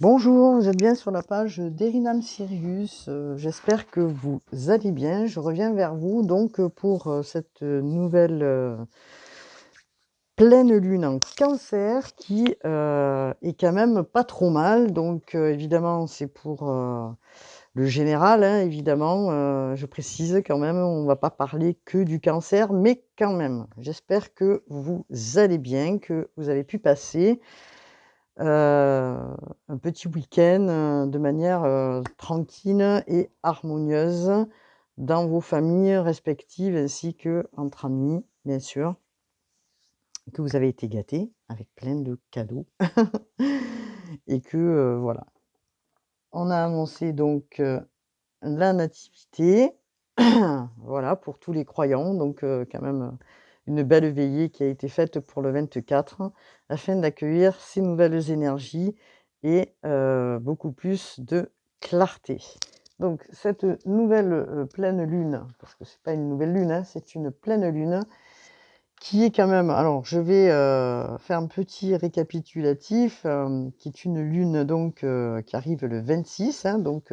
Bonjour, vous êtes bien sur la page d'Erinam Sirius. J'espère que vous allez bien. Je reviens vers vous donc pour cette nouvelle pleine lune en Cancer qui est quand même pas trop mal. Donc évidemment, c'est pour le général, hein, évidemment. Je précise quand même, on va pas parler que du Cancer, mais quand même, j'espère que vous allez bien, que vous avez pu passer un petit week-end, de manière, tranquille et harmonieuse dans vos familles respectives ainsi qu'entre amis, bien sûr, que vous avez été gâtés avec plein de cadeaux et que, voilà. On a annoncé donc, la nativité, voilà, pour tous les croyants, donc quand même, une belle veillée qui a été faite pour le 24 afin d'accueillir ces nouvelles énergies et beaucoup plus de clarté. Donc cette nouvelle, pleine lune, parce que c'est pas une nouvelle lune, hein, c'est une pleine lune qui est quand même alors je vais, faire un petit récapitulatif, qui est une lune donc, qui arrive le 26, hein, donc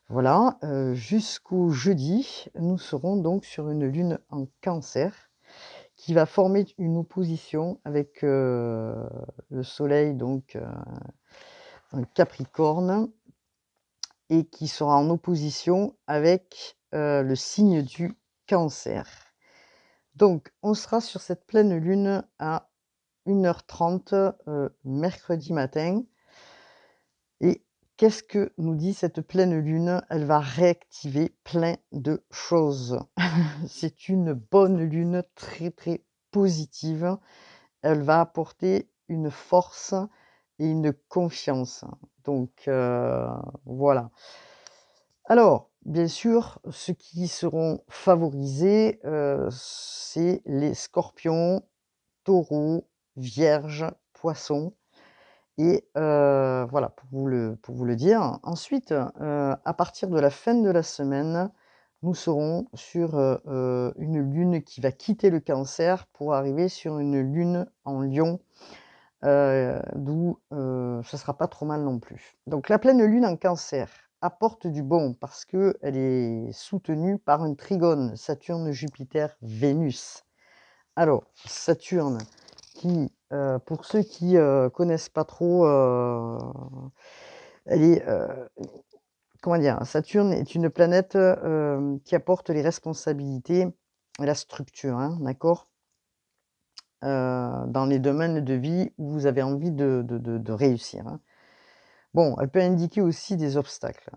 voilà, jusqu'au jeudi, nous serons donc sur une lune en Cancer qui va former une opposition avec, le soleil donc, en Capricorne et qui sera en opposition avec, le signe du Cancer. Donc on sera sur cette pleine lune à 1h30 mercredi matin et qu'est-ce que nous dit cette pleine lune? Elle va réactiver plein de choses. C'est une bonne lune très, très positive. Elle va apporter une force et une confiance. Donc voilà. Alors, bien sûr, ceux qui seront favorisés, c'est les Scorpions, Taureaux, Vierges, Poissons et voilà pour vous le dire. Ensuite, à partir de la fin de la semaine, nous serons sur, une lune qui va quitter le Cancer pour arriver sur une lune en Lion, d'où, ça sera pas trop mal non plus. Donc la pleine lune en Cancer apporte du bon parce qu'elle est soutenue par un trigone Saturne, Jupiter, Vénus. Alors Saturne qui, pour ceux qui, connaissent pas trop, elle est, comment dire? Saturne est une planète, qui apporte les responsabilités et la structure, hein, d'accord? Dans les domaines de vie où vous avez envie de réussir, hein. Bon, elle peut indiquer aussi des obstacles,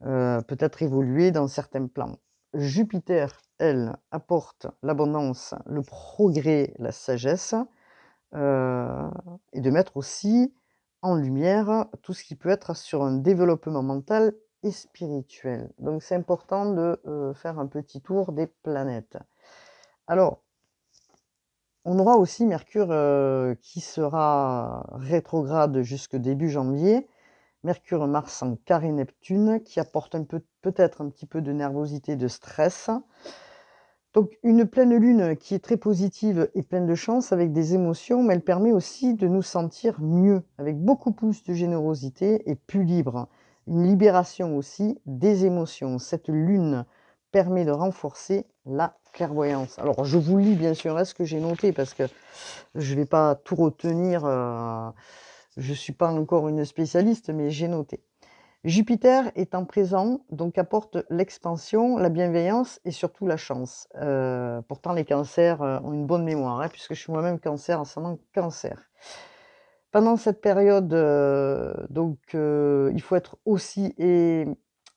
peut-être évoluer dans certains plans. Jupiter, elle, apporte l'abondance, le progrès, la sagesse, heu et de mettre aussi en lumière tout ce qui peut être sur un développement mental et spirituel. Donc c'est important de, faire un petit tour des planètes. Alors, on aura aussi Mercure, qui sera rétrograde jusque début janvier. Mercure, Mars en carré Neptune qui apporte un peu peut-être un petit peu de nervosité, de stress. Donc une pleine lune qui est très positive et pleine de chance avec des émotions, mais elle permet aussi de nous sentir mieux, avec beaucoup plus de générosité et plus libre. Une libération aussi des émotions. Cette lune permet de renforcer la clairvoyance. Alors je vous lis bien sûr, hein, ce que j'ai noté parce que je ne vais pas tout retenir, je ne suis pas encore une spécialiste, mais j'ai noté. Jupiter étant présent, donc apporte l'expansion, la bienveillance et surtout la chance. Pourtant les cancers, ont une bonne mémoire, hein, puisque je suis moi-même cancer, ascendant cancer. Pendant cette période, donc il faut être aussi et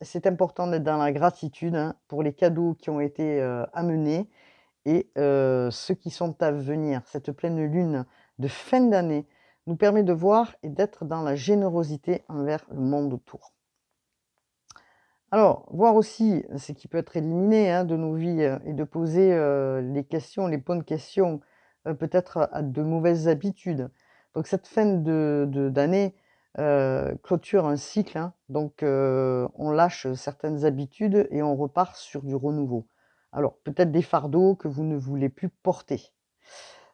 c'est important d'être dans la gratitude, hein, pour les cadeaux qui ont été, amenés et ceux qui sont à venir. Cette pleine lune de fin d'année nous permet de voir et d'être dans la générosité envers le monde autour. Alors, voir aussi ce qui peut être éliminé, hein, de nos vies, et de poser, les questions, les bonnes questions, peut-être à de mauvaises habitudes. Donc cette fin d'année, clôture un cycle, hein, donc on lâche certaines habitudes et on repart sur du renouveau. Alors peut-être des fardeaux que vous ne voulez plus porter.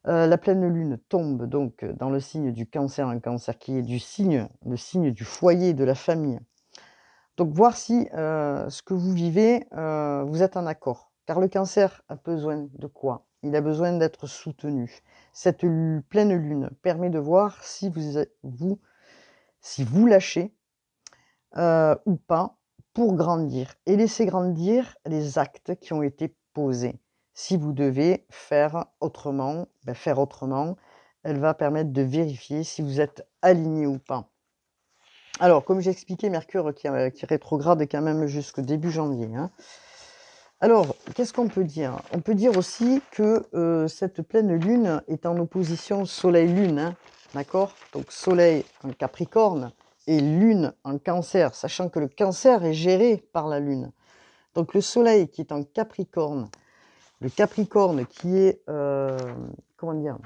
La pleine lune tombe donc dans le signe du Cancer, un Cancer qui est le signe du foyer, de la famille. Donc voir si, ce que vous vivez, vous êtes en accord. Car le Cancer a besoin de quoi? Il a besoin d'être soutenu. Cette pleine lune permet de voir si vous lâchez, ou pas, pour grandir et laisser grandir les actes qui ont été posés. Si vous devez faire autrement, faire autrement. Elle va permettre de vérifier si vous êtes aligné ou pas. Alors, comme j'ai expliqué, Mercure qui rétrograde quand même jusqu'au début janvier, hein. Alors, qu'est-ce qu'on peut dire? On peut dire aussi que cette pleine lune est en opposition Soleil-Lune, hein, d'accord? Donc Soleil en Capricorne et Lune en Cancer, sachant que le Cancer est géré par la Lune. Donc le Soleil qui est en Capricorne, le Capricorne qui est, comment dire?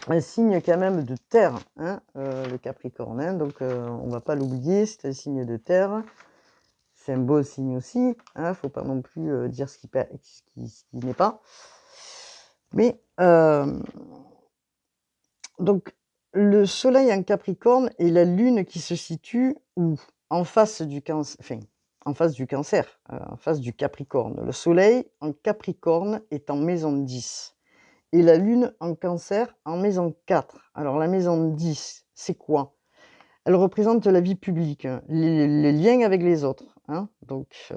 Un signe quand même de terre, hein, le Capricorne, hein, donc on ne va pas l'oublier, c'est un signe de terre. C'est un beau signe aussi, hein, faut pas non plus dire ce qui n'est pas. Mais donc le Soleil en Capricorne et la Lune qui se situe où? En face du Cancer, enfin, en face du Cancer, en face du Capricorne. Le Soleil en Capricorne est en maison 10 et la Lune en Cancer en maison 4. Alors la maison 10, c'est quoi? Elle représente la vie publique, hein, les liens avec les autres, hein, donc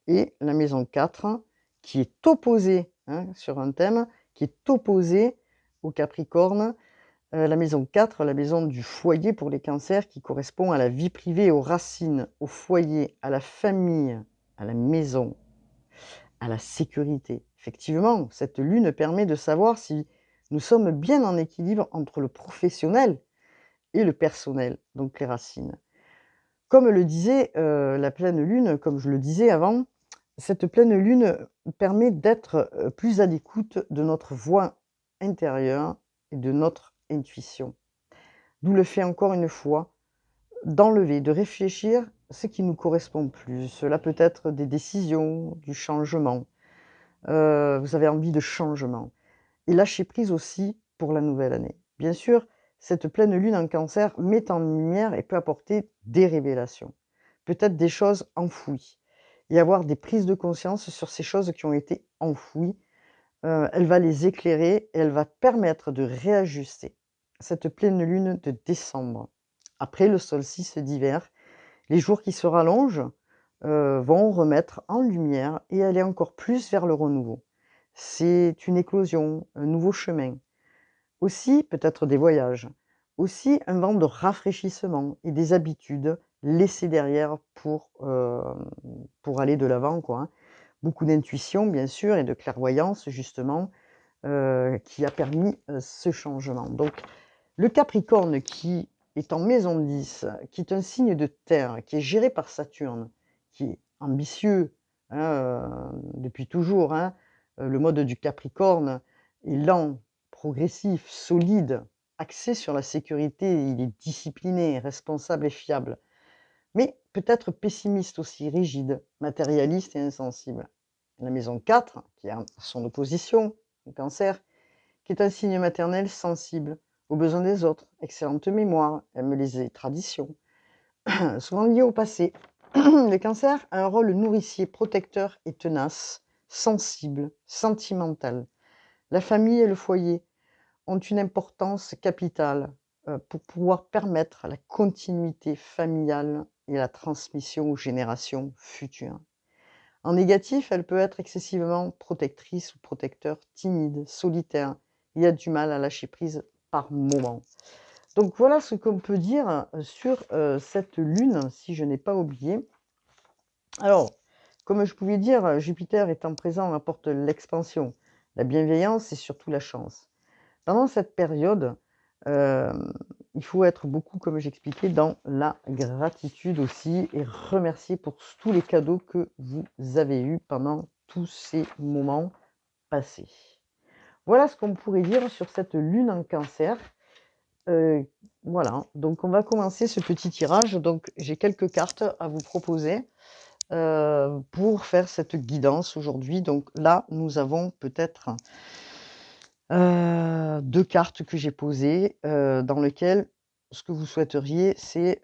et la maison 4 qui est opposée, hein, sur un thème, qui est opposée au Capricorne. La maison 4, la maison du foyer pour les cancers qui correspond à la vie privée, aux racines, au foyer, à la famille, à la maison, à la sécurité. Effectivement, cette lune permet de savoir si nous sommes bien en équilibre entre le professionnel et le personnel, donc les racines. Comme le disait la pleine lune, comme je le disais avant, cette pleine lune permet d'être plus à l'écoute de notre voix intérieure et de notre intuition. D'où le fait encore une fois d'enlever, de réfléchir ce qui nous correspond plus. Cela peut être des décisions, du changement. Vous avez envie de changement. Et lâcher prise aussi pour la nouvelle année. Bien sûr, cette pleine lune en Cancer met en lumière et peut apporter des révélations, peut-être des choses enfouies, et avoir des prises de conscience sur ces choses qui ont été enfouies. Elle va les éclairer et elle va permettre de réajuster. Cette pleine lune de décembre, après le solstice d'hiver, les jours qui se rallongent vont remettre en lumière et aller encore plus vers le renouveau. C'est une éclosion, un nouveau chemin. Aussi, peut-être des voyages. Aussi, un vent de rafraîchissement et des habitudes laissées derrière pour aller de l'avant, quoi, hein. Beaucoup d'intuition, bien sûr, et de clairvoyance, justement, qui a permis ce changement. Donc, le Capricorne qui est en maison 10, qui est un signe de terre, qui est géré par Saturne, qui est ambitieux, hein, depuis toujours, hein. Le mode du Capricorne est lent, progressif, solide, axé sur la sécurité, il est discipliné, responsable et fiable. Mais peut-être pessimiste aussi, rigide, matérialiste et insensible. La maison 4, qui a son opposition, le Cancer, qui est un signe maternel sensible aux besoins des autres, excellente mémoire, aime les traditions, souvent lié au passé. Le Cancer a un rôle nourricier, protecteur et tenace, sensible, sentimental. La famille et le foyer ont une importance capitale pour pouvoir permettre la continuité familiale et la transmission aux générations futures. En négatif, elle peut être excessivement protectrice ou protecteur, timide, solitaire. Il a du mal à lâcher prise par moments. Donc voilà ce qu'on peut dire sur cette lune, si je n'ai pas oublié. Alors, comme je pouvais dire, Jupiter étant présent apporte l'expansion, la bienveillance et surtout la chance. Pendant cette période, il faut être beaucoup, comme j'expliquais, dans la gratitude aussi et remercier pour tous les cadeaux que vous avez eus pendant tous ces moments passés. Voilà ce qu'on pourrait dire sur cette lune en Cancer. Voilà, donc on va commencer ce petit tirage. Donc j'ai quelques cartes à vous proposer pour faire cette guidance aujourd'hui. Donc là, nous avons peut-être 2 cartes que j'ai posées, dans lequel ce que vous souhaiteriez, c'est,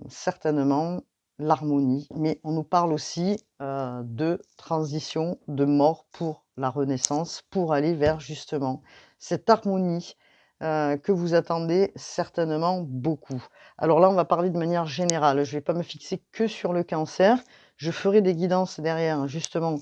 certainement l'harmonie. Mais on nous parle aussi, de transition, de mort pour la renaissance, pour aller vers justement cette harmonie, que vous attendez certainement beaucoup. Alors là, on va parler de manière générale, je vais pas me fixer que sur le cancer. Je ferai des guidances derrière justement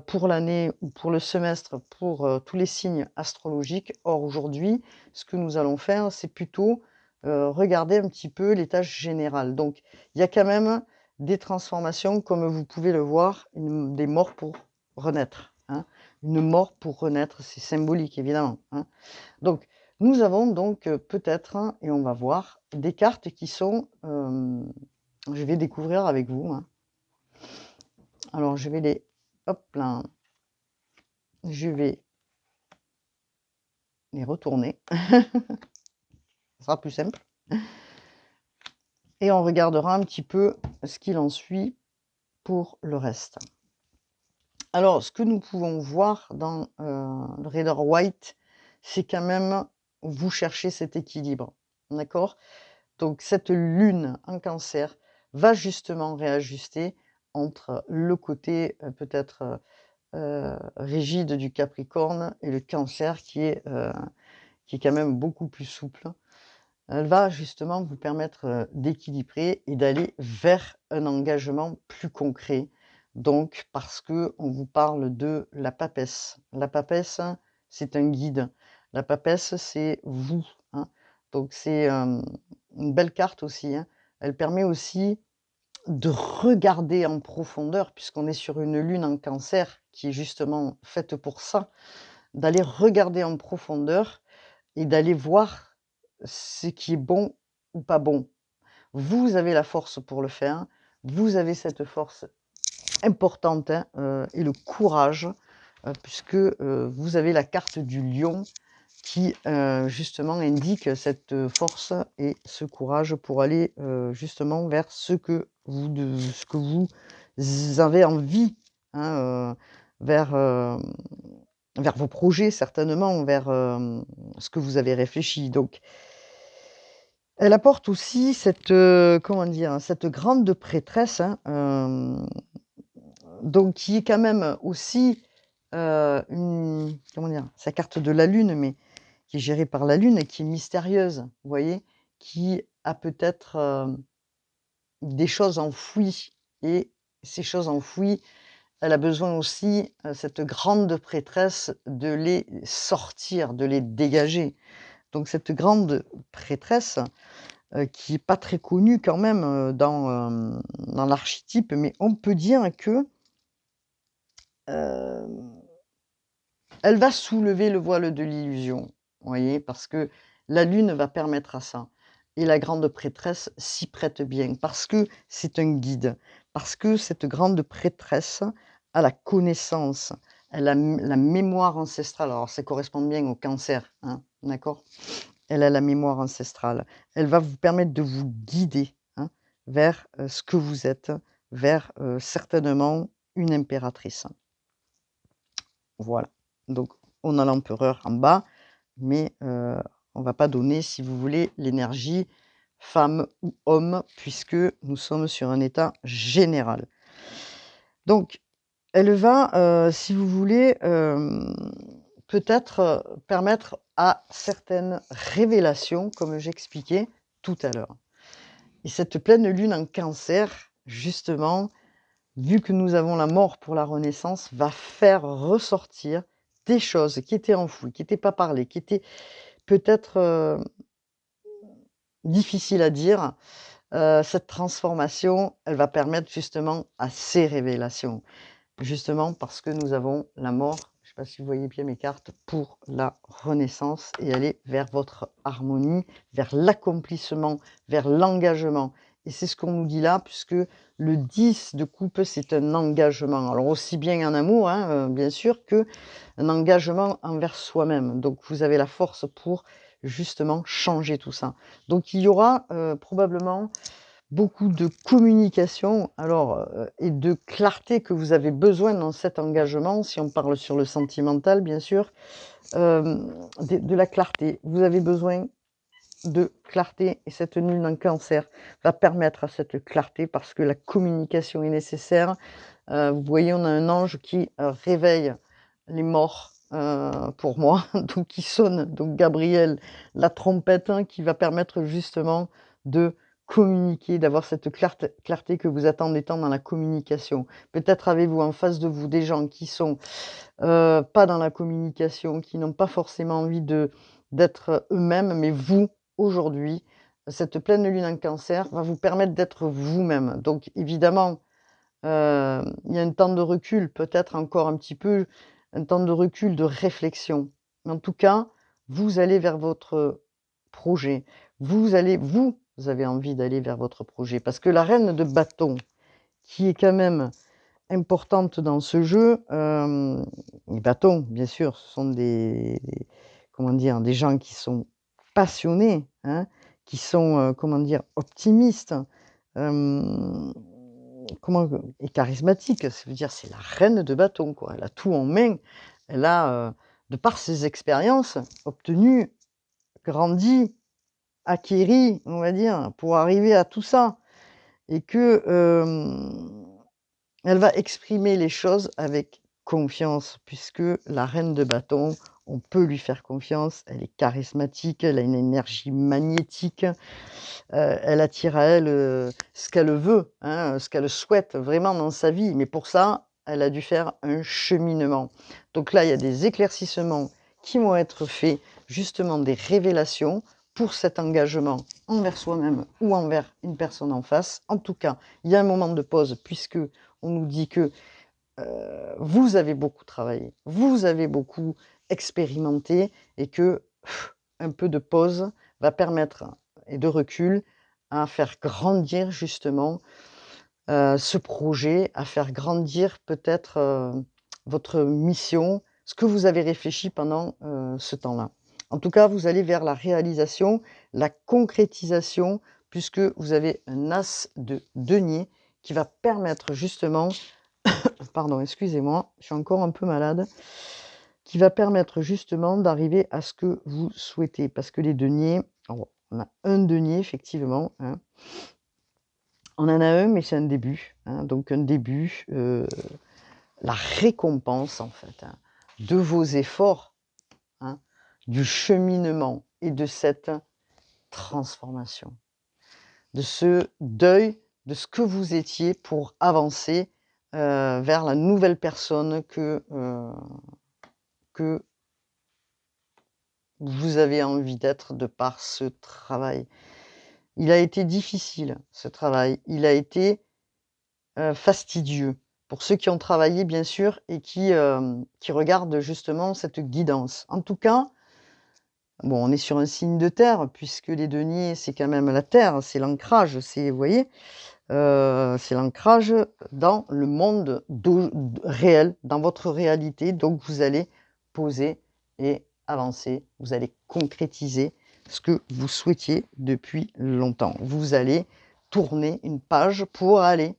pour l'année ou pour le semestre, pour, tous les signes astrologiques. Or aujourd'hui, ce que nous allons faire, c'est plutôt, regarder un petit peu l'état général. Donc il y a quand même des transformations comme vous pouvez le voir, des morts pour renaître, hein. Une mort pour renaître, c'est symbolique évidemment, hein. Donc nous avons donc, peut-être, hein, et on va voir, des cartes qui sont, je vais découvrir avec vous, hein. Alors je vais les hop là. Je vais les retourner. Ce sera plus simple. Et on regardera un petit peu ce qu'il en suit pour le reste. Alors, ce que nous pouvons voir dans le Rider White, c'est quand même vous cherchez cet équilibre. D'accord? Donc, cette lune en cancer va justement réajuster entre le côté peut-être rigide du Capricorne et le cancer qui est quand même beaucoup plus souple. Elle va justement vous permettre, d'équilibrer et d'aller vers un engagement plus concret. Donc parce qu'on vous parle de la papesse. La papesse, c'est un guide. La papesse, c'est vous, hein. Donc c'est, une belle carte aussi, hein. Elle permet aussi de regarder en profondeur, puisqu'on est sur une lune en Cancer qui est justement faite pour ça, d'aller regarder en profondeur et d'aller voir ce qui est bon ou pas bon. Vous avez la force pour le faire, vous avez cette force importante, hein, et le courage, puisque, vous avez la carte du lion qui, justement indique cette, force et ce courage pour aller, justement vers ce que vous avez envie, hein, vers, vers vos projets certainement, vers, ce que vous avez réfléchi. Donc elle apporte aussi cette, comment dire? Cette grande prêtresse, hein, donc qui est quand même aussi, une comment dire? Sa carte de la lune, mais qui est gérée par la lune et qui est mystérieuse, vous voyez? Qui a peut-être, des choses enfouies et ces choses enfouies, elle a besoin aussi, cette grande prêtresse, de les sortir, de les dégager. Donc cette grande prêtresse, qui est pas très connue quand même, dans l'archétype, mais on peut dire que, hem, elle va soulever le voile de l'illusion, vous voyez? Parce que la lune va permettre à ça et la grande prêtresse s'y prête bien parce que c'est un guide, parce que cette grande prêtresse a la connaissance, elle a la mémoire ancestrale. Alors ça correspond bien au Cancer, hein, d'accord? Elle a la mémoire ancestrale. Elle va vous permettre de vous guider, hein, vers, ce que vous êtes, vers, certainement une impératrice. Voilà. Donc on a l'empereur en bas, mais, on va pas donner, si vous voulez, l'énergie femme ou homme, puisque nous sommes sur un état général. Donc elle va, si vous voulez, peut-être, permettre à certaines révélations, comme j'expliquais tout à l'heure. Et cette pleine lune en Cancer, justement, vu que nous avons la mort pour la renaissance, va faire ressortir des choses qui étaient enfouies, qui étaient pas parlées, qui étaient peut-être, difficiles à dire. Cette transformation, elle va permettre justement à ces révélations. Justement parce que nous avons la mort, je ne sais pas si vous voyez bien mes cartes, pour la renaissance et aller vers votre harmonie, vers l'accomplissement, vers l'engagement. Et c'est ce qu'on nous dit là, puisque le 10 de coupe, c'est un engagement. Alors aussi bien en amour, hein, bien sûr, que un engagement envers soi-même. Donc vous avez la force pour justement changer tout ça. Donc il y aura probablement beaucoup de communication, alors, et de clarté que vous avez besoin dans cet engagement, si on parle sur le sentimental, bien sûr, de la clarté. Vous avez besoin de clarté et cette lune en Cancer va permettre à cette clarté parce que la communication est nécessaire. Vous voyez, on a un ange qui, réveille les morts, pour moi, donc qui sonne, donc Gabriel, la trompette, hein, qui va permettre justement de communiquer, d'avoir cette clarté que vous attendez tant dans la communication. Peut-être avez-vous en face de vous des gens qui sont, pas dans la communication, qui n'ont pas forcément envie d'être eux-mêmes, mais vous, aujourd'hui, cette pleine lune en Cancer va vous permettre d'être vous-même. Donc évidemment, il y a un temps de recul, peut-être encore un petit peu, un temps de recul, de réflexion. En tout cas, vous allez vers votre projet. Vous avez envie d'aller vers votre projet parce que la reine de bâton, qui est quand même importante dans ce jeu, les bâtons, bien sûr, ce sont comment dire? Des gens qui sont passionnés, hein, qui sont, comment dire? Optimistes, hem, et charismatiques. Ça veut dire, c'est la reine de bâton, quoi. Elle a tout en main. Elle a, de par ses expériences, obtenu, grandi, acquéri, on va dire, pour arriver à tout ça et que, elle va exprimer les choses avec confiance puisque la reine de bâton, on peut lui faire confiance, elle est charismatique, elle a une énergie magnétique, elle attire à elle, ce qu'elle veut, hein, ce qu'elle souhaite vraiment dans sa vie. Mais pour ça, elle a dû faire un cheminement. Donc là, il y a des éclaircissements qui vont être faits, justement des révélations pour cet engagement envers soi-même ou envers une personne en face. En tout cas, il y a un moment de pause puisque on nous dit que, vous avez beaucoup travaillé, vous avez beaucoup expérimenté et que un peu de pause va permettre et de recul à faire grandir justement, ce projet, à faire grandir peut-être, votre mission, ce que vous avez réfléchi pendant, ce temps-là. En tout cas, vous allez vers la réalisation, la concrétisation, puisque vous avez un as de denier qui va permettre justement pardon, excusez-moi, je suis encore un peu malade, qui va permettre justement d'arriver à ce que vous souhaitez. Parce que les deniers, alors, on a un denier effectivement, hein. On en a un, mais c'est un début, hein, donc un début, la récompense en fait, hein, de vos efforts, hein, du cheminement et de cette transformation, de ce deuil de ce que vous étiez pour avancer, vers la nouvelle personne que vous avez envie d'être de par ce travail. Il a été difficile, ce travail. Il a été, fastidieux pour ceux qui ont travaillé bien sûr et qui regardent justement cette guidance. En tout cas, bon, on est sur un signe de terre puisque les deniers, c'est quand même la terre, c'est l'ancrage, c'est vous voyez? C'est l'ancrage dans le monde réel, dans votre réalité. Donc vous allez poser et avancer. Vous allez concrétiser ce que vous souhaitiez depuis longtemps. Vous allez tourner une page pour aller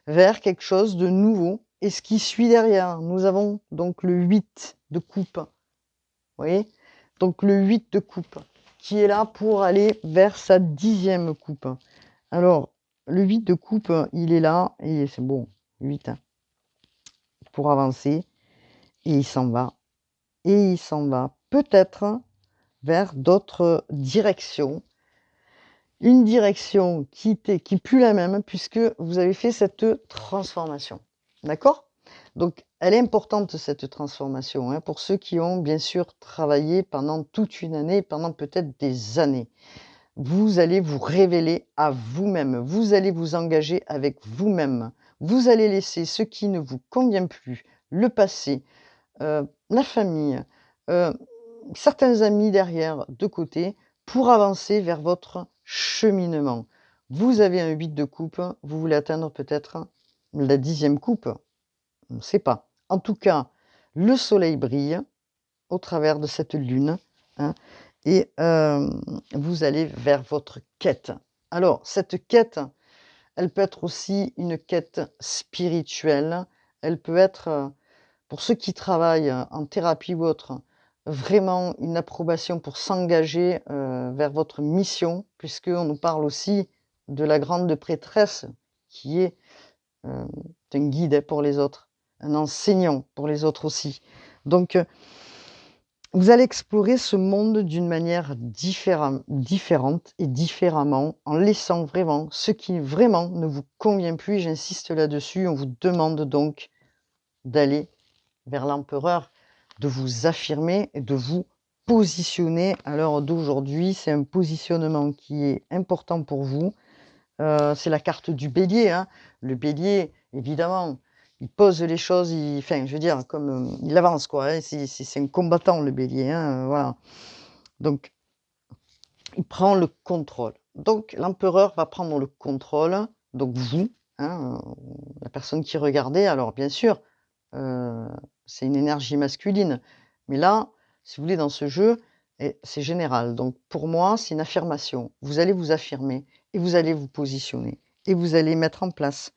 vers quelque chose de nouveau. Et ce qui suit derrière, nous avons donc le 8 de coupe. Vous voyez? Donc le 8 de coupe qui est là pour aller vers sa 10e coupe. Alors, le 8 de coupe, il est là et c'est bon, 8 hein, pour avancer et il s'en va. Et il s'en va peut-être vers d'autres directions. Une direction qui plus la même puisque vous avez fait cette transformation. D'accord? Donc, elle est importante cette transformation, hein, pour ceux qui ont bien sûr travaillé pendant toute une année, pendant peut-être des années. Vous allez vous révéler à vous-même, vous allez vous engager avec vous-même. Vous allez laisser ce qui ne vous convient plus, le passé, la famille, heu, certains amis derrière, de côté, pour avancer vers votre cheminement. Vous avez un 8 de coupe, vous voulez atteindre peut-être la 10e coupe, on ne sait pas. En tout cas, le soleil brille au travers de cette lune, hein, et vous allez vers votre quête. Alors cette quête, Elle peut être aussi une quête spirituelle. Elle peut être, pour ceux qui travaillent, en thérapie ou autre, vraiment une approbation pour s'engager, vers votre mission, puisqu'on nous parle aussi de la grande prêtresse qui est, heu, un guide, hein, pour les autres, un enseignant pour les autres aussi. Donc, vous allez explorer ce monde d'une manière différente et différemment, en laissant vraiment ce qui vraiment ne vous convient plus, et j'insiste là-dessus. On vous demande donc d'aller vers l'empereur, de vous affirmer et de vous positionner à l'heure d'aujourd'hui. C'est un positionnement qui est important pour vous. C'est la carte du bélier, hein. Le bélier, évidemment, il pose les choses, enfin, je veux dire, comme, il avance, quoi, hein. C'est un combattant, le bélier, hein, voilà. Donc, il prend le contrôle. Donc, l'empereur va prendre le contrôle, donc vous, hein, la personne qui regardait. Alors, bien sûr, heu, c'est une énergie masculine, mais là, si vous voulez, dans ce jeu, c'est général. Donc, pour moi, c'est une affirmation. Vous allez vous affirmer et vous allez vous positionner et vous allez mettre en place,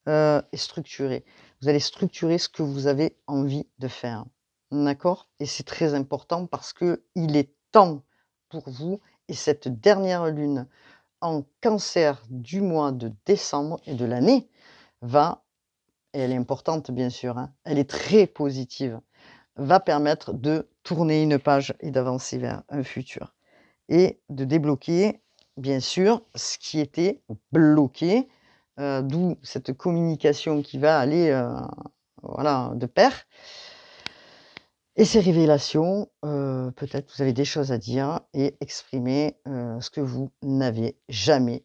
et structurer. Vous allez structurer ce que vous avez envie de faire. D'accord? Et c'est très important parce qu'il est temps pour vous, et cette dernière lune en Cancer du mois de décembre et de l'année va, et elle est importante bien sûr, hein, elle est très positive, va permettre de tourner une page et d'avancer vers un futur et de débloquer, bien sûr, ce qui était bloqué, d'où cette communication qui va aller, voilà, de pair, et ces révélations. Peut-être vous avez des choses à dire et exprimer, ce que vous n'avez jamais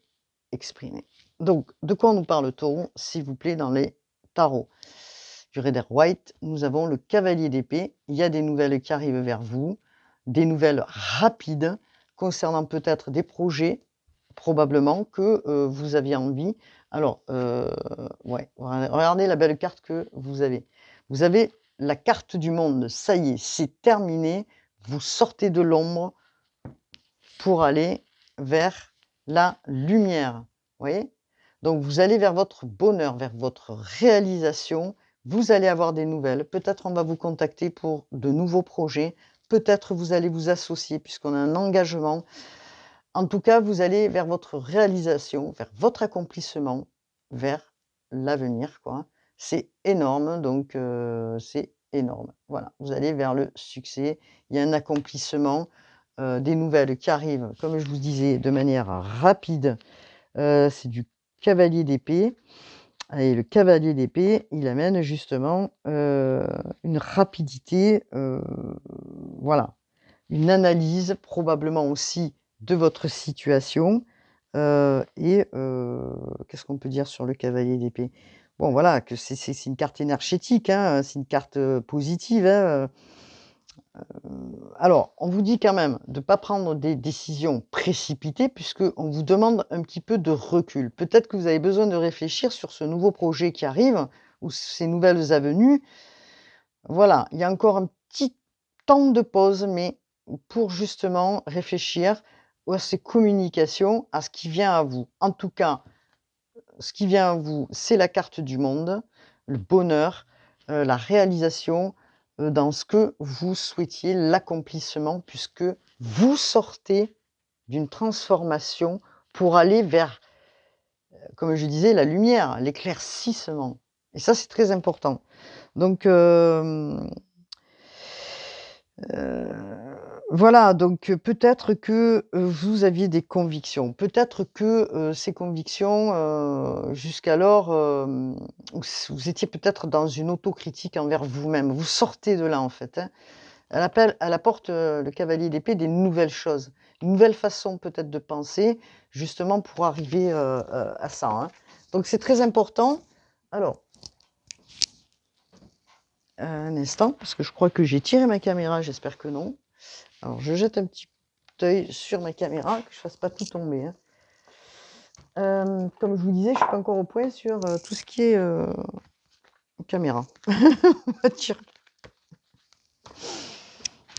exprimé. Donc, de quoi nous parle-t-on, s'il vous plaît, dans les tarots du Rider-Waite? Nous avons le cavalier d'épée. Il y a des nouvelles qui arrivent vers vous, des nouvelles rapides concernant peut-être des projets, probablement, que, vous aviez envie. Alors, ouais, regardez la belle carte que vous avez. Vous avez la carte du monde, ça y est, c'est terminé. Vous sortez de l'ombre pour aller vers la lumière. Vous voyez? Donc vous allez vers votre bonheur, vers votre réalisation. Vous allez avoir des nouvelles. Peut-être on va vous contacter pour de nouveaux projets. Peut-être vous allez vous associer puisqu'on a un engagement. En tout cas, vous allez vers votre réalisation, vers votre accomplissement, vers l'avenir, quoi. C'est énorme, donc c'est énorme. Voilà, vous allez vers le succès. Il y a un accomplissement, des nouvelles qui arrivent, comme je vous disais, de manière rapide. C'est du cavalier d'épée, et le cavalier d'épée, il amène justement, une rapidité, voilà, une analyse probablement aussi de votre situation, et qu'est-ce qu'on peut dire sur le cavalier d'épée? Bon, voilà, que c'est une carte énergétique, hein, c'est une carte, positive, hein. Alors, on vous dit quand même de ne pas prendre des décisions précipitées puisqu'on vous demande un petit peu de recul. Peut-être que vous avez besoin de réfléchir sur ce nouveau projet qui arrive ou ces nouvelles avenues. Voilà, il y a encore un petit temps de pause, mais pour justement réfléchir à ces communications, à ce qui vient à vous. En tout cas, ce qui vient à vous, c'est la carte du monde, le bonheur, la réalisation, dans ce que vous souhaitiez, l'accomplissement, puisque vous sortez d'une transformation pour aller vers, comme je disais, la lumière, l'éclaircissement, et ça, c'est très important. Donc, voilà, donc peut-être que, vous aviez des convictions. Peut-être que, ces convictions, jusqu'alors, vous étiez peut-être dans une autocritique envers vous-même. Vous sortez de là, en fait, hein. Elle apporte, le cavalier d'épée, des nouvelles choses, une nouvelle façon peut-être de penser, justement pour arriver, à ça, hein. Donc c'est très important. Alors, un instant, parce que je crois que j'ai tiré ma caméra, j'espère que non. Alors je jette un petit œil sur ma caméra, que je fasse pas tout tomber, hein. Comme je vous disais, je suis pas encore au point sur, tout ce qui est, caméra. On va dire.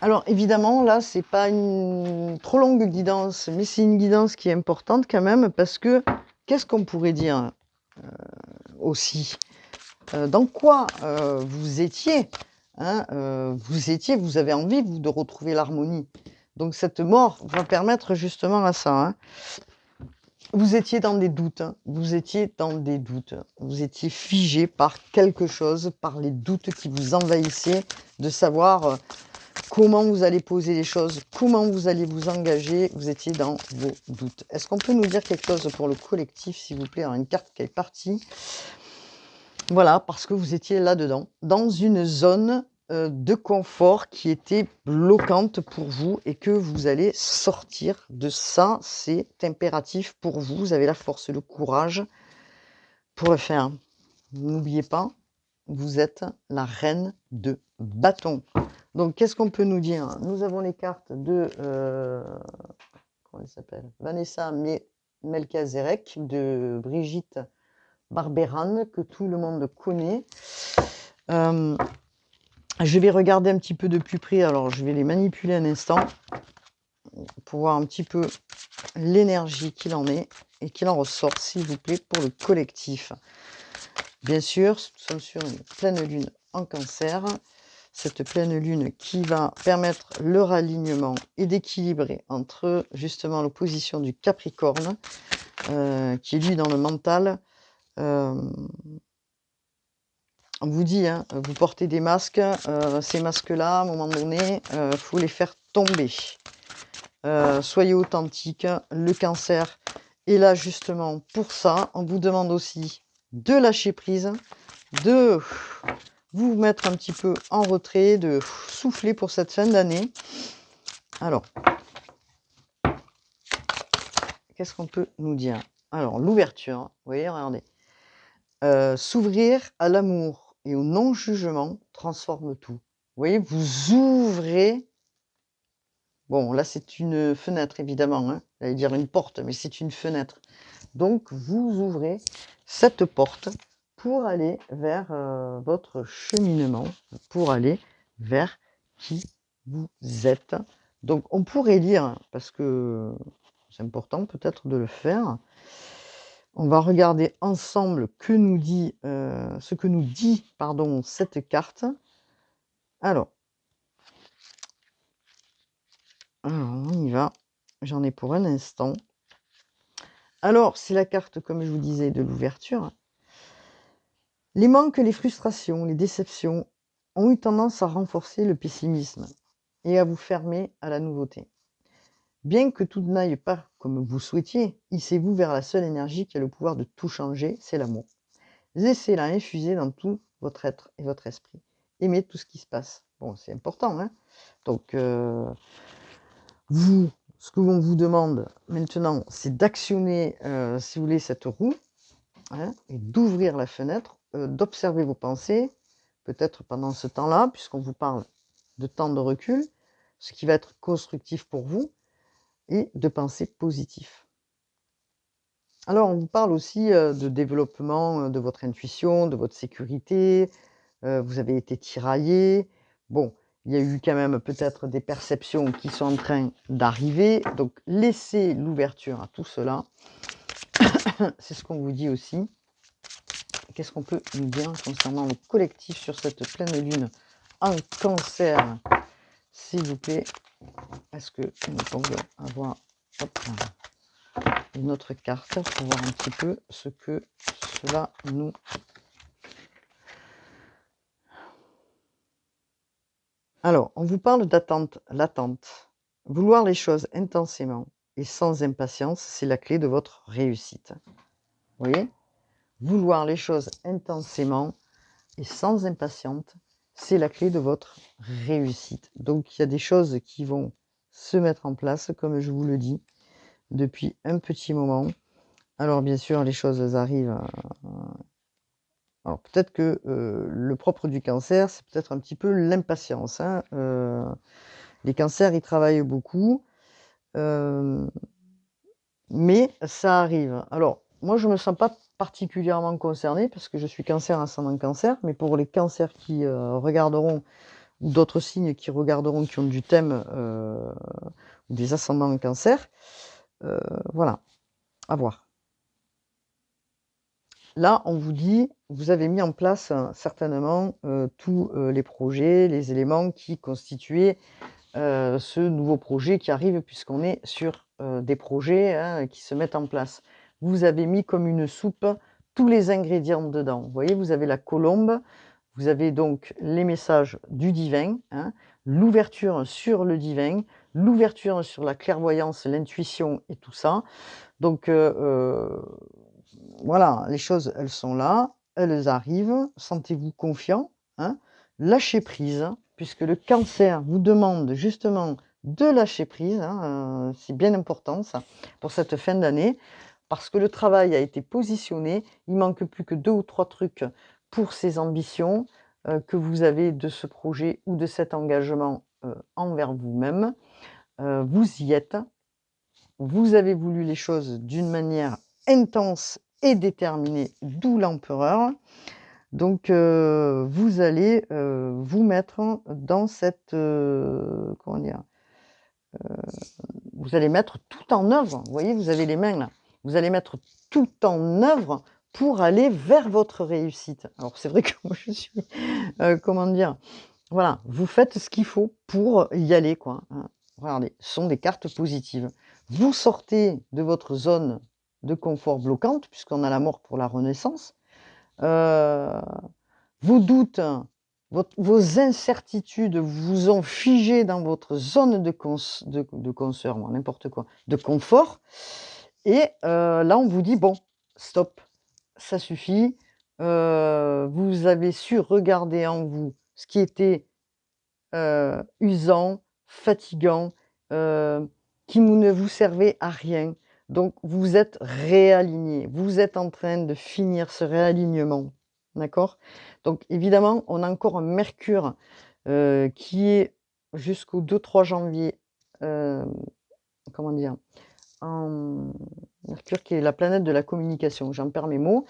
Alors évidemment, là, c'est pas une trop longue guidance, mais c'est une guidance qui est importante quand même parce que, qu'est-ce qu'on pourrait dire? aussi. Dans quoi vous étiez, hein, vous avez envie, vous, de retrouver l'harmonie. Donc cette mort va permettre justement à ça, hein. Vous étiez dans des doutes, hein, vous étiez dans des doutes. Vous étiez figé par quelque chose, par les doutes qui vous envahissaient, de savoir, comment vous allez poser les choses, comment vous allez vous engager. Vous étiez dans vos doutes. Est-ce qu'on peut nous dire quelque chose pour le collectif, s'il vous plaît? Alors, une carte qui est partie. Voilà, parce que vous étiez là-dedans, dans une zone de confort qui était bloquante pour vous et que vous allez sortir de ça. C'est impératif pour vous. Vous avez la force, le courage pour le faire. N'oubliez pas, vous êtes la reine de bâton. Donc, qu'est-ce qu'on peut nous dire? Nous avons les cartes de comment elle s'appelle, Vanessa Melkazerek, de Brigitte Barberan, que tout le monde connaît. Je vais regarder un petit peu de plus près, alors je vais les manipuler un instant pour voir un petit peu l'énergie qu'il en est et qu'il en ressort, s'il vous plaît, pour le collectif. Bien sûr, nous sommes sur une pleine lune en Cancer, cette pleine lune qui va permettre le ralignement et d'équilibrer entre justement l'opposition du Capricorne, qui est lui dans le mental. On vous dit, hein, vous portez des masques, ces masques-là, à un moment donné, faut les faire tomber. Soyez authentique, le Cancer est là justement pour ça. On vous demande aussi de lâcher prise, de vous mettre un petit peu en retrait, de souffler pour cette fin d'année. Alors, qu'est-ce qu'on peut nous dire? Alors, l'ouverture, vous voyez, regardez. S'ouvrir à l'amour et au non-jugement transforme tout. Vous voyez, vous ouvrez. Bon, là, c'est une fenêtre, évidemment, hein. J'allais dire une porte, mais c'est une fenêtre. Donc, vous ouvrez cette porte pour aller vers votre cheminement, pour aller vers qui vous êtes. Donc, on pourrait lire, parce que c'est important peut-être de le faire, on va regarder ensemble ce que nous dit cette carte. Alors, on y va. J'en ai pour un instant. Alors, c'est la carte, comme je vous disais, de l'ouverture. Les manques, les frustrations, les déceptions ont eu tendance à renforcer le pessimisme et à vous fermer à la nouveauté. Bien que tout n'aille pas comme vous souhaitiez, hissez-vous vers la seule énergie qui a le pouvoir de tout changer, c'est l'amour. Laissez-la infuser dans tout votre être et votre esprit. Aimez tout ce qui se passe. Bon, c'est important, hein. Donc, ce que l'on vous demande maintenant, c'est d'actionner, si vous voulez, cette roue, hein, et d'ouvrir la fenêtre, d'observer vos pensées, peut-être pendant ce temps-là, puisqu'on vous parle de temps de recul, ce qui va être constructif pour vous, et de penser positif. Alors, on vous parle aussi de développement de votre intuition, de votre sécurité. Vous avez été tiraillé. Bon, il y a eu quand même peut-être des perceptions qui sont en train d'arriver. Donc, laissez l'ouverture à tout cela. C'est ce qu'on vous dit aussi. Qu'est-ce qu'on peut nous dire concernant le collectif sur cette pleine lune en Cancer, s'il vous plaît? Est-ce que nous pouvons avoir une autre carte pour voir un petit peu ce que cela nous... Alors, on vous parle d'attente, l'attente. Vouloir les choses intensément et sans impatience, c'est la clé de votre réussite. Vous voyez? Vouloir les choses intensément et sans impatience, c'est la clé de votre réussite. Donc, il y a des choses qui vont se mettre en place, comme je vous le dis, depuis un petit moment. Alors, bien sûr, les choses arrivent... Alors, peut-être que le propre du Cancer, c'est peut-être un petit peu l'impatience, hein. Les cancers, ils travaillent beaucoup, mais ça arrive. Alors, moi, je ne me sens pas particulièrement concernée parce que je suis Cancer ascendant Cancer, mais pour les cancers qui regarderont, ou d'autres signes qui regarderont, qui ont du thème ou des ascendants en Cancer, voilà, à voir. là, on vous dit, vous avez mis en place, certainement, tous, les projets, les éléments qui constituaient, ce nouveau projet qui arrive puisqu'on est sur, des projets, hein, qui se mettent en place. Vous avez mis comme une soupe tous les ingrédients dedans. Vous voyez, vous avez la colombe, vous avez donc les messages du divin, hein, l'ouverture sur le divin, l'ouverture sur la clairvoyance, l'intuition et tout ça. Donc, voilà, les choses, elles sont là, elles arrivent, sentez-vous confiant, hein. Lâchez prise, puisque le cancer vous demande justement de lâcher prise, hein, c'est bien important ça, pour cette fin d'année, parce que le travail a été positionné. Il manque plus que 2 ou 3 trucs pour ces ambitions, que vous avez de ce projet ou de cet engagement, envers vous-même. Vous y êtes. Vous avez voulu les choses d'une manière intense et déterminée, d'où l'empereur. Donc, vous allez, vous mettre dans cette, comment dire? Vous allez mettre tout en œuvre. Vous voyez, vous avez les mains là. Vous allez mettre tout en œuvre pour aller vers votre réussite. Alors c'est vrai que moi je suis, comment dire? Voilà, vous faites ce qu'il faut pour y aller quoi, hein. Regardez, ce sont des cartes positives. Vous sortez de votre zone de confort bloquante, puisqu'on a la mort pour la renaissance. Heu, Vos doutes, vos incertitudes vous ont figé dans votre zone de concert, moi n'importe quoi, de confort et là on vous dit: «Bon, stop, ça suffit». Vous avez su regarder en vous ce qui était usant, fatigant, heu, qui ne vous servait à rien. Donc vous êtes réaligné. Vous êtes en train de finir ce réalignement, d'accord? Donc évidemment, on a encore un Mercure, qui est jusqu'au 2-3 janvier, comment dire? En Mercure qui est la planète de la communication, j'en perds mes mots,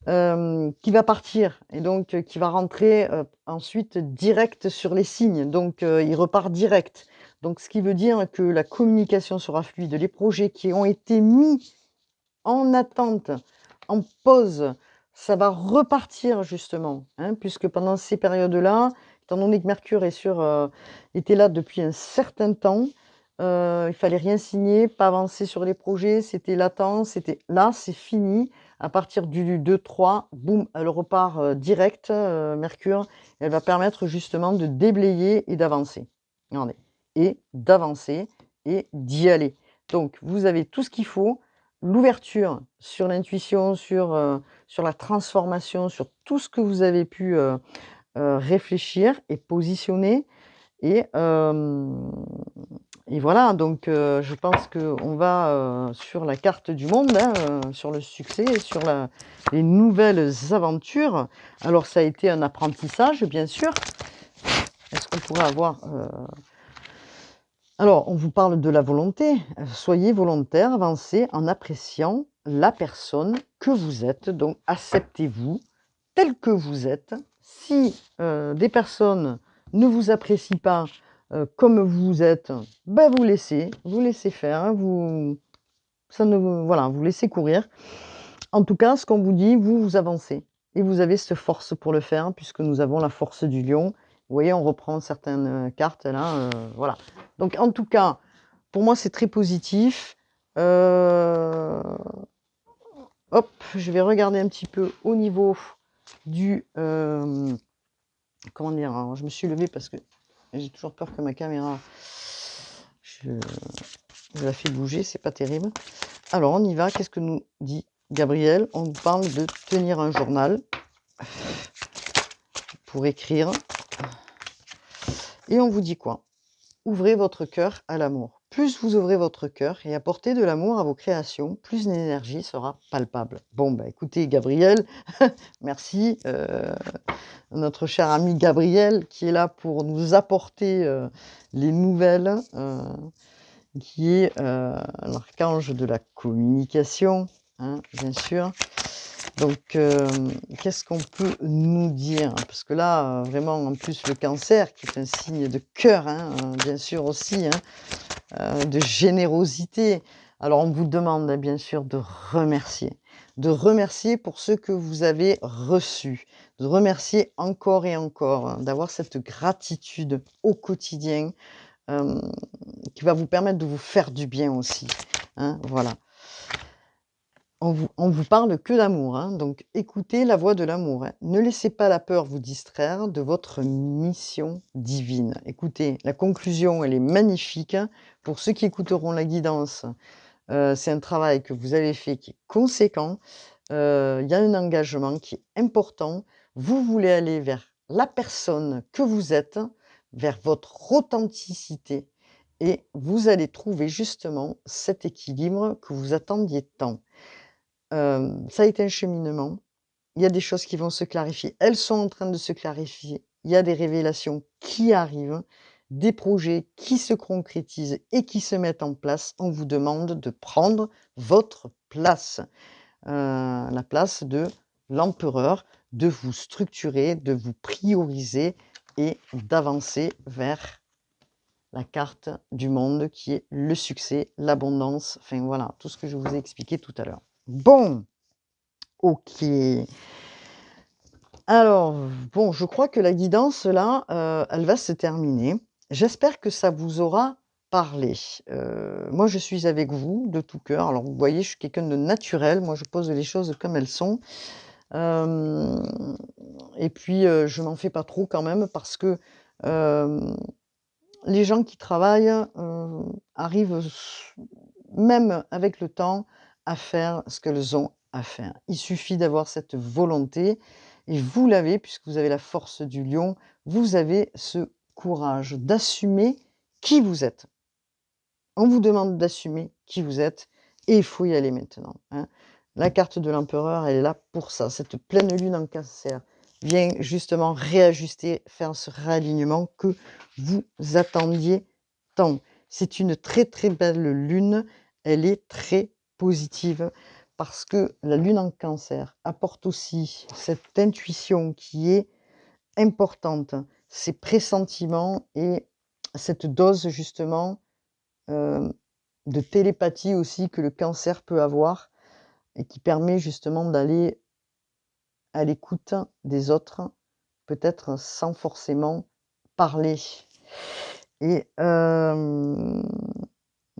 qui va partir et donc qui va rentrer, ensuite direct sur les signes. Donc il repart direct. Donc ce qui veut dire que la communication sera fluide. Les projets qui ont été mis en attente, en pause, ça va repartir justement, hein, puisque pendant ces périodes-là, étant donné que Mercure était là depuis un certain temps, il fallait rien signer, pas avancer sur les projets, c'était latent, c'était là, c'est fini. À partir du 2-3, boum, elle repart, direct, Mercure. Elle va permettre justement de déblayer et d'avancer. Regardez, et d'avancer et d'y aller. Donc vous avez tout ce qu'il faut, l'ouverture sur l'intuition, sur la transformation, sur tout ce que vous avez pu, réfléchir et positionner et voilà donc je pense qu'on va, sur la carte du monde, hein, sur le succès et sur les nouvelles aventures. Alors ça a été un apprentissage bien sûr. Est-ce qu'on pourrait avoir, alors, on vous parle de la volonté. Soyez volontaire, avancez en appréciant la personne que vous êtes. Donc, acceptez-vous tel que vous êtes. Si des personnes ne vous apprécient pas comme vous êtes, ben vous laissez faire, hein, ça ne vous, voilà, vous laissez courir. En tout cas, ce qu'on vous dit, vous avancez. Et vous avez cette force pour le faire, puisque nous avons la force du lion. Vous voyez, on reprend certaines cartes là, voilà. Donc en tout cas, pour moi, c'est très positif. Heu, Hop, je vais regarder un petit peu au niveau du, comment dire? Alors je me suis levée parce que j'ai toujours peur que ma caméra, je je la fais bouger, c'est pas terrible. Alors on y va, qu'est-ce que nous dit Gabriel? On nous parle de tenir un journal pour écrire et on vous dit quoi? Ouvrez votre cœur à l'amour. Plus vous ouvrez votre cœur et apportez de l'amour à vos créations, plus l'énergie sera palpable. Bon, bah écoutez, Gabriel, merci. Notre cher ami Gabriel qui est là pour nous apporter les nouvelles, qui est l'archange de la communication, hein, bien sûr. Donc, qu'est-ce qu'on peut nous dire? Parce que là, vraiment, en plus, le cancer, qui est un signe de cœur, hein, bien sûr aussi, hein, de générosité. Alors on vous demande, bien sûr, de remercier pour ce que vous avez reçu, de remercier encore et encore, d'avoir cette gratitude au quotidien, hem, qui va vous permettre de vous faire du bien aussi, hein, voilà. On vous parle que d'amour, hein, donc écoutez la voix de l'amour, hein. Ne laissez pas la peur vous distraire de votre mission divine. Écoutez, la conclusion, elle est magnifique, hein. Pour ceux qui écouteront la guidance, c'est un travail que vous avez fait qui est conséquent. Il y a un engagement qui est important. Vous voulez aller vers la personne que vous êtes, vers votre authenticité et vous allez trouver justement cet équilibre que vous attendiez tant. Ça a été un cheminement. Il y a des choses qui vont se clarifier. Elles sont en train de se clarifier. Il y a des révélations qui arrivent, des projets qui se concrétisent et qui se mettent en place. On vous demande de prendre votre place, la place de l'empereur, de vous structurer, de vous prioriser et d'avancer vers la carte du monde qui est le succès, l'abondance, enfin voilà, tout ce que je vous ai expliqué tout à l'heure. Bon, OK. Alors, bon, je crois que la guidance là, elle va se terminer. J'espère que ça vous aura parlé. Moi, je suis avec vous de tout cœur. Alors, vous voyez, je suis quelqu'un de naturel. Moi, je pose les choses comme elles sont. Hem et puis, je m'en fais pas trop quand même parce que, hem, les gens qui travaillent, arrivent même avec le temps, à faire ce qu'elles ont à faire. Il suffit d'avoir cette volonté et vous l'avez puisque vous avez la force du lion, vous avez ce courage d'assumer qui vous êtes. On vous demande d'assumer qui vous êtes et il faut y aller maintenant, hein. La carte de l'empereur, elle est là pour ça. Cette pleine lune en Cancer vient justement réajuster, faire ce réalignement que vous attendiez tant. C'est une très, très belle lune. Elle est très positive parce que la lune en Cancer apporte aussi cette intuition qui est importante, ces pressentiments et cette dose justement, hem, de télépathie aussi que le Cancer peut avoir et qui permet justement d'aller à l'écoute des autres, peut-être sans forcément parler et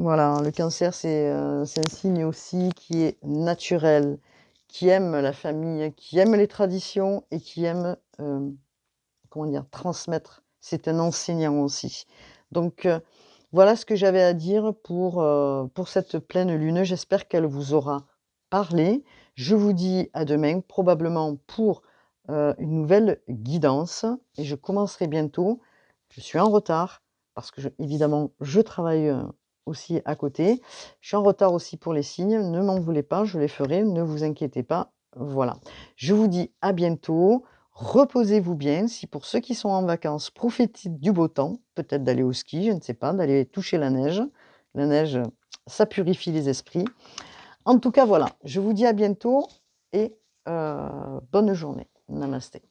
voilà, le Cancer, c'est un signe aussi qui est naturel, qui aime la famille, qui aime les traditions et qui aime, comment dire? Transmettre. C'est un enseignant aussi. Donc voilà ce que j'avais à dire pour cette pleine lune. J'espère qu'elle vous aura parlé. Je vous dis à demain, probablement pour, une nouvelle guidance et je commencerai bientôt. Je suis en retard parce que évidemment, je travaille, aussi à côté. Je suis en retard aussi pour les signes, ne m'en voulez pas, je les ferai, ne vous inquiétez pas, voilà. Je vous dis à bientôt, reposez-vous bien. Si pour ceux qui sont en vacances, profitez du beau temps, peut-être d'aller au ski, je ne sais pas, d'aller toucher la neige. La neige, ça purifie les esprits. En tout cas, voilà, je vous dis à bientôt et bonne journée. Namasté.